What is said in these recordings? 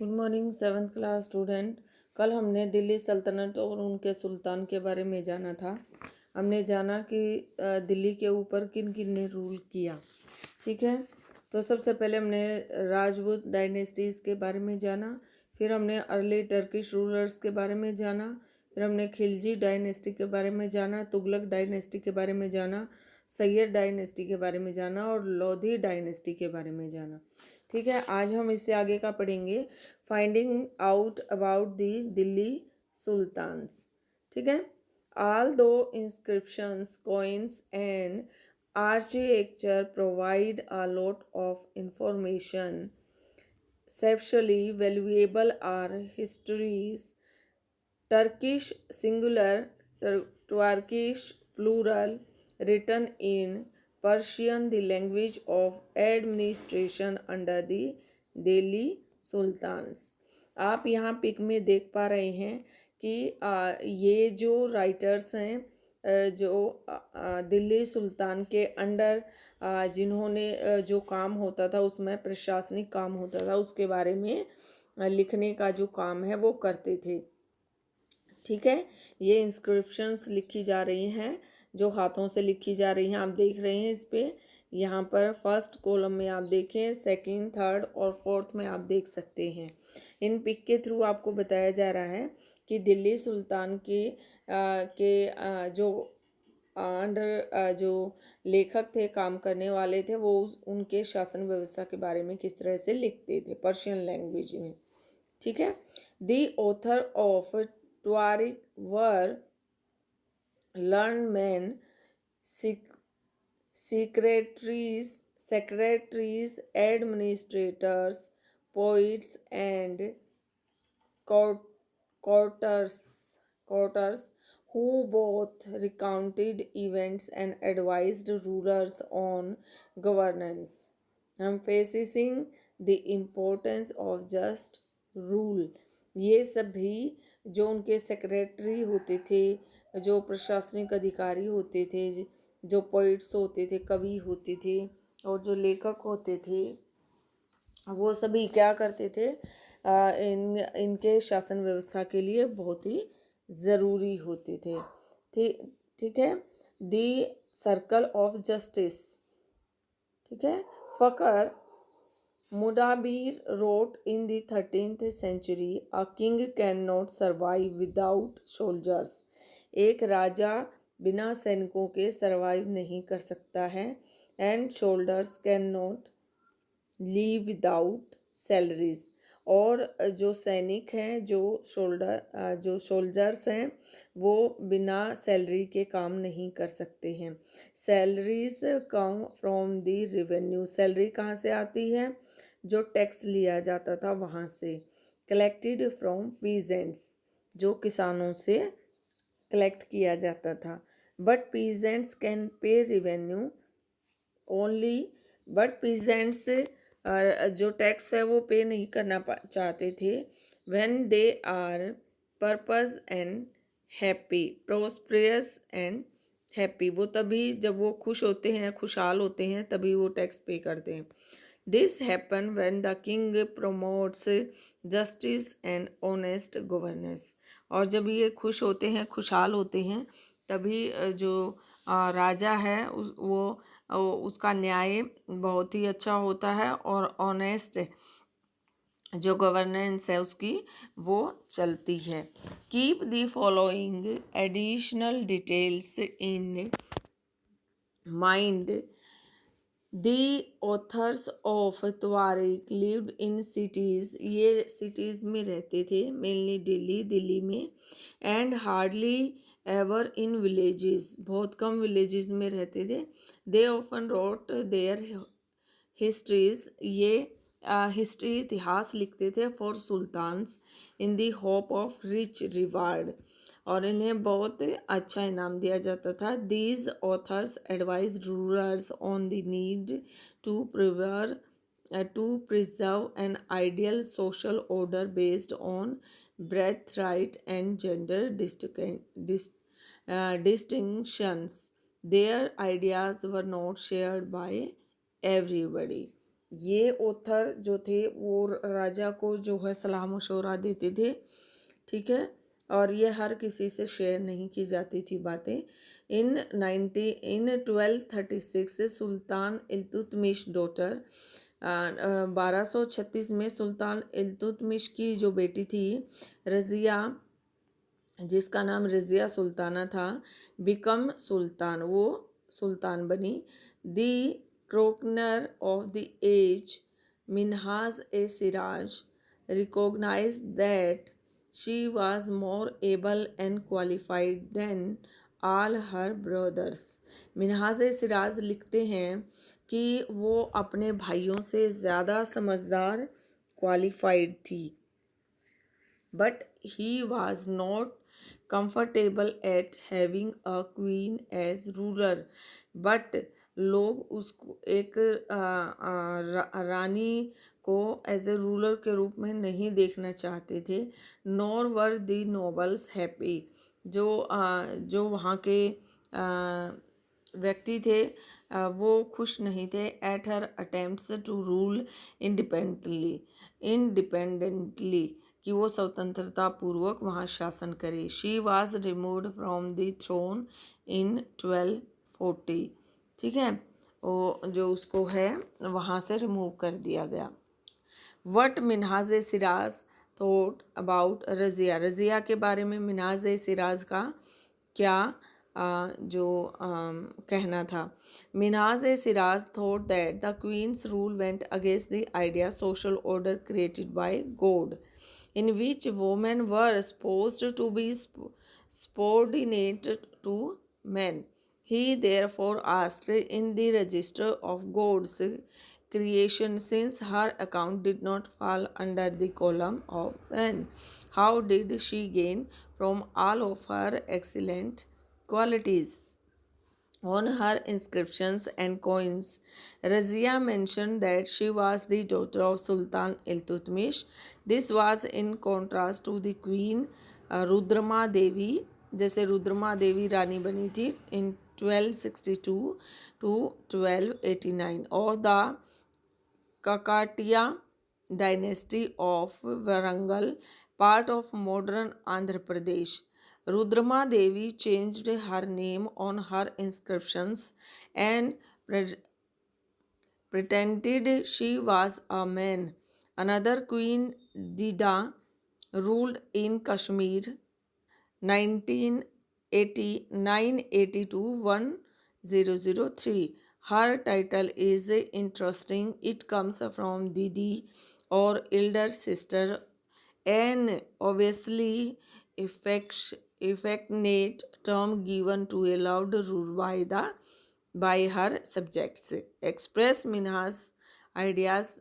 Good morning seventh class student. कल हमने दिल्ली सल्तनत और उनके सुल्तान के बारे में जाना था। हमने जाना कि दिल्ली के ऊपर किन किन ने रूल किया। ठीक है, तो सबसे पहले हमने राजपूत डायनेस्टीज़ के बारे में जाना, फिर हमने अर्ली टर्किश रूलर्स के बारे में जाना, फिर हमने खिलजी डायनेस्टी के बारे में जाना, तुगलक डायनेस्टी के बारे में जाना, सैयद डायनेस्टी के बारे में जाना और लोधी डायनेस्टी के बारे में जाना। ठीक है, आज हम इससे आगे का पढ़ेंगे, finding out about the Delhi sultans. ठीक है, all those inscriptions, coins and architecture provide a lot of information. Exceptionally valuable are histories, Turkish singular, Turkish plural, written in Persian, the language of administration under the Delhi sultans. आप यहाँ pick में देख पा रहे हैं कि ये जो राइटर्स हैं जो दिल्ली सुल्तान के अंडर जिन्होंने जो काम होता था, उसमें प्रशासनिक काम होता था, उसके बारे में लिखने का जो काम है वो करते थे। ठीक है, ये इंस्क्रिप्शंस लिखी जा रही हैं, जो हाथों से लिखी जा रही हैं, आप देख रहे हैं इस पे। यहाँ पर फर्स्ट कॉलम में आप देखें, सेकंड, थर्ड और फोर्थ में आप देख सकते हैं। इन पिक के थ्रू आपको बताया जा रहा है कि दिल्ली सुल्तान के जो अंडर जो लेखक थे, काम करने वाले थे, वो उनके शासन व्यवस्था के बारे में किस तरह से लिखते थे पर्शियन लैंग्वेज में। ठीक है, the author of Tuareg were learned men, secretaries, administrators, poets, and courtiers who both recounted events and advised rulers on governance, emphasizing the importance of just rule. ये सभी जो उनके सेक्रेटरी होते थे, जो प्रशासनिक अधिकारी होते थे, जो पोइट्स होते थे, कवि होते थे और जो लेखक होते थे, वो सभी क्या करते थे, इनके शासन व्यवस्था के लिए बहुत ही ज़रूरी होते थे। ठीक है, दी सर्कल ऑफ जस्टिस। ठीक है, Fakhar Mudabir wrote in the 13th century, a king cannot survive without soldiers. एक राजा बिना सैनिकों के सरवाइव नहीं कर सकता है। And shoulders can not leave without salaries. और जो सैनिक हैं, जो सोल्जर्स हैं, वो बिना सैलरी के काम नहीं कर सकते हैं। Salaries come from the revenue. Salary कहाँ से आती है? जो टैक्स लिया जाता था वहाँ से। कलेक्टेड फ्रॉम पीजेंट्स, जो किसानों से कलेक्ट किया जाता था। But peasants can pay revenue only, but peasants जो टैक्स है वो पे नहीं करना चाहते थे। When they are prosperous and happy, prosperous and happy, वो तभी जब वो खुश होते हैं, खुशहाल होते हैं, तभी वो टैक्स पे करते हैं। This happen when the king promotes justice and honest governance. और जब ये खुश होते हैं, खुशहाल होते हैं, तभी जो राजा है उसका न्याय बहुत ही अच्छा होता है और ऑनेस्ट जो गवर्नेंस है उसकी वो चलती है। Keep the following additional details in mind. The authors of Tawarikh lived in cities, ये सिटीज़ में रहते थे, मेनली दिल्ली में। And hardly ever in villages, बहुत कम विलेजेस में रहते थे। They often wrote their histories, ये हिस्ट्री इतिहास लिखते थे for sultans in the hope of rich reward, और इन्हें बहुत अच्छा इनाम दिया जाता था। These authors advise rulers on the need to preserve an ideal social order based on birthright and gender distinctions. Their ideas were not shared by everybody. ये author जो थे वो राजा को जो है सलाह मशवरा देते थे, ठीक है, और ये हर किसी से शेयर नहीं की जाती थी बातें। इन 1236 सुल्तान इल्तुतमिश डॉटर 1236 में सुल्तान इल्तुतमिश की जो बेटी थी रज़िया, जिसका नाम रज़िया सुल्ताना था, बिकम सुल्तान, वो सुल्तान बनी। दी क्रोकनर of the age Minhaj e Siraj recognise that she was more able and qualified than all her brothers। Minhaj e Siraj लिखते हैं कि वो अपने भाइयों से ज़्यादा समझदार, क्वालिफाइड थी, but he was not comfortable at having a queen as ruler। but लोग उसको एक रानी को एज ए रूलर के रूप में नहीं देखना चाहते थे। Nor were the nobles happy, जो वहाँ के व्यक्ति थे वो खुश नहीं थे। At her attempts to rule independently, कि वो स्वतंत्रता पूर्वक वहाँ शासन करे। She was removed from the throne in 1240, ठीक है, वो जो उसको है वहाँ से रिमूव कर दिया गया। What Minhaj Siraj thought about Raziya, Raziya के बारे में मिनहाज सिराज का क्या कहना था। Minhaj Siraj thought that the queen's rule went against the idea social order created by God, in which women were supposed to be subordinate to men। He therefore asked in the register of God's creation, since her account did not fall under the column of men, how did she gain from all of her excellent qualities? On her inscriptions and coins, Razia mentioned that she was the daughter of Sultan Iltutmish। This was in contrast to the queen Rudrama Devi, जैसे रुद्रमा देवी रानी बनी थी in 1262 to 1289 और the Kakatiya dynasty of Varangal, part of modern Andhra Pradesh। Rudrama Devi changed her name on her inscriptions and pretended she was a man। Another queen, Dida, ruled in Kashmir 980 to 1003। Her title is interesting। It comes from Didi or elder sister, an obviously affectionate term given to a loud rule by her subjects, express Minhas ideas।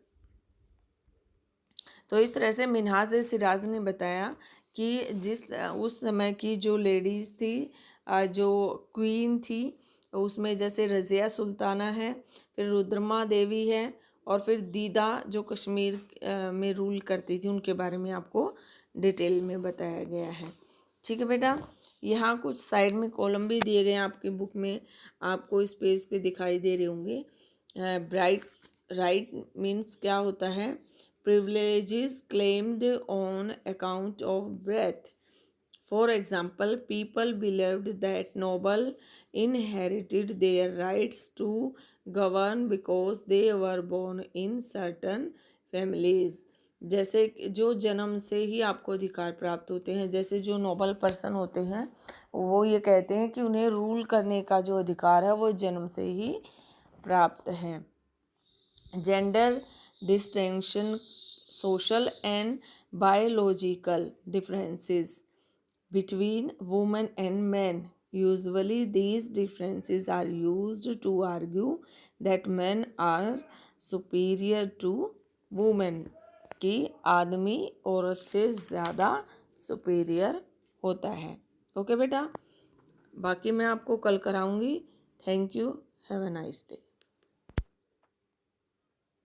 तो इस तरह से मिनहाज सिराज ने बताया कि जिस उस समय की जो लेडीज़ थी, जो क्वीन थी, उसमें जैसे रज़िया सुल्ताना है, फिर रुद्रमा देवी है, और फिर दीदा जो कश्मीर में रूल करती थी, उनके बारे में आपको डिटेल में बताया गया है। ठीक है बेटा, यहाँ कुछ साइड में कॉलम भी दिए गए हैं आपकी बुक में, आपको इस पेज पे दिखाई दे रहे होंगे। ब्राइट राइट मीन्स क्या होता है? privileges claimed on account of birth। For example, people believed that noble inherited their rights to govern because they were born in certain families। जैसे जो जन्म से ही आपको अधिकार प्राप्त होते हैं, जैसे जो नोबल पर्सन होते हैं वो ये कहते हैं कि उन्हें रूल करने का जो अधिकार है वो जन्म से ही प्राप्त है। Gender distinction, social and biological differences between women and men। Usually these differences are used to argue that men are superior to women, कि आदमी औरत से ज़्यादा सुपीरियर होता है। ओके बेटा, बाकी मैं आपको कल कराऊंगी। Thank you, have a nice day.